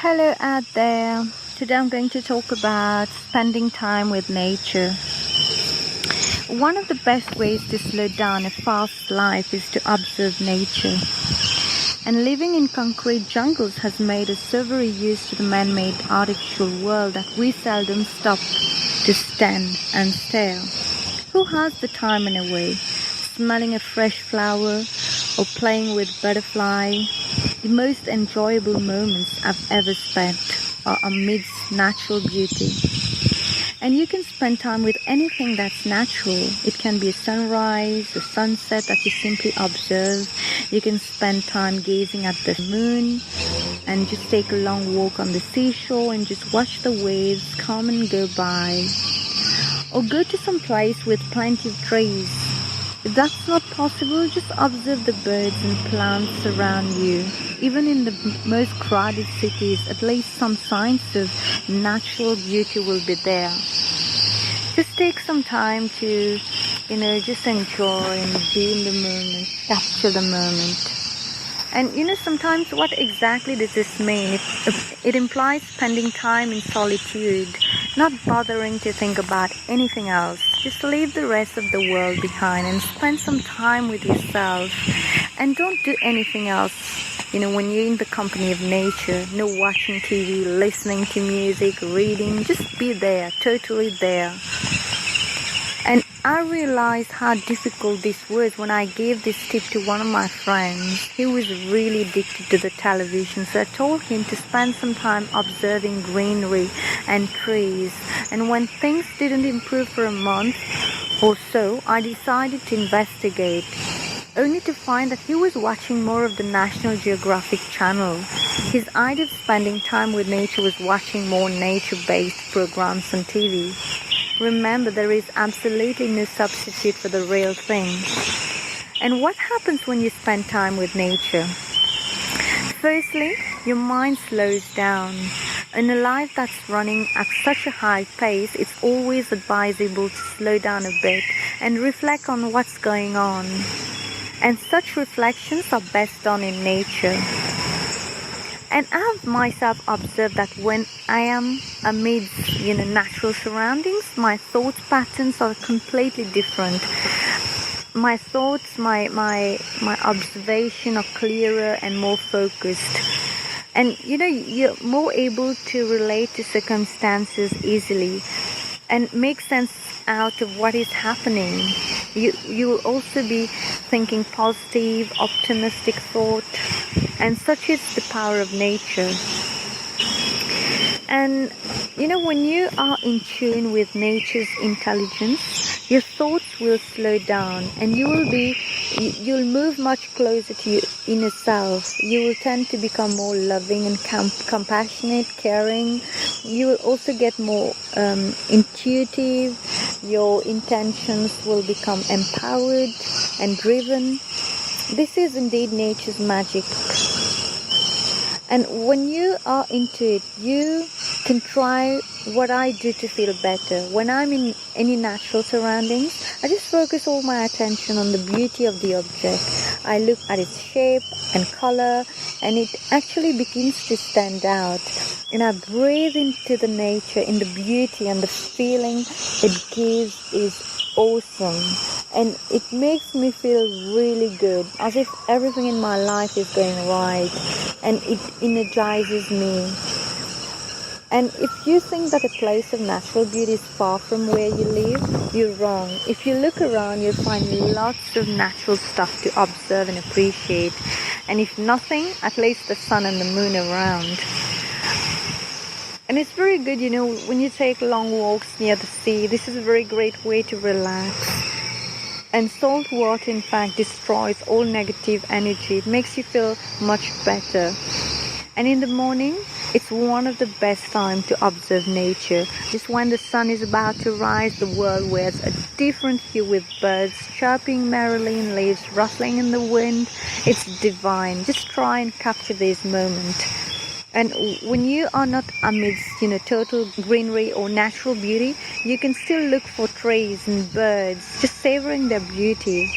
Hello out there. Today I'm going to talk about spending time with nature. One of the best ways to slow down a fast life is to observe nature. And living in concrete jungles has made us so very used to the man-made artificial world that we seldom stop to stand and stare. Who has the time in a way? Smelling a fresh flower or playing with butterfly? The most enjoyable moments I've ever spent are amidst natural beauty. And you can spend time with anything that's natural. It can be a sunrise, a sunset that you simply observe. You can spend time gazing at the moon and just take a long walk on the seashore and just watch the waves come and go by. Or go to some place with plenty of trees. If that's not possible, just observe the birds and plants around you. Even in the most crowded cities, at least some signs of natural beauty will be there. Just take some time to, just enjoy and be in the moment, capture the moment. And sometimes what exactly does this mean? It implies spending time in solitude, not bothering to think about anything else. Just leave the rest of the world behind and spend some time with yourself. And don't do anything else. When you're in the company of nature, no watching TV, listening to music, reading, just be there, totally there. And I realized how difficult this was when I gave this tip to one of my friends. He was really addicted to the television, so I told him to spend some time observing greenery and trees. And when things didn't improve for a month or so, I decided to investigate, only to find that he was watching more of the National Geographic channel. His idea of spending time with nature was watching more nature-based programs on TV. Remember, there is absolutely no substitute for the real thing. And what happens when you spend time with nature? Firstly, your mind slows down. In a life that's running at such a high pace, it's always advisable to slow down a bit and reflect on what's going on. And such reflections are best done in nature. And I've myself observed that when I am amidst, natural surroundings, my thought patterns are completely different. My thoughts, my observation are clearer and more focused. And, you're more able to relate to circumstances easily and make sense out of what is happening. You will also be thinking positive, optimistic thought, and such is the power of nature. And when you are in tune with nature's intelligence, your thoughts will slow down and you'll move much closer to your inner self. You will tend to become more loving and compassionate, caring. You will also get more intuitive. Your intentions will become empowered and driven. This is indeed nature's magic. And when you are into it, you can try what I do to feel better. When I'm in any natural surroundings, I just focus all my attention on the beauty of the object. I look at its shape and color, and it actually begins to stand out. And I breathe into the nature, in the beauty, and the feeling it gives is awesome. And it makes me feel really good, as if everything in my life is going right, and it energizes me. And if you think that a place of natural beauty is far from where you live, you're wrong. If you look around, you'll find lots of natural stuff to observe and appreciate. And if nothing, at least the sun and the moon around. And it's very good, when you take long walks near the sea, this is a very great way to relax. And salt water, in fact, destroys all negative energy. It makes you feel much better. And in the morning, it's one of the best times to observe nature. Just when the sun is about to rise, the world wears a different hue with birds chirping merrily and leaves rustling in the wind. It's divine. Just try and capture this moment. And when you are not amidst, total greenery or natural beauty, you can still look for trees and birds, just savoring their beauty.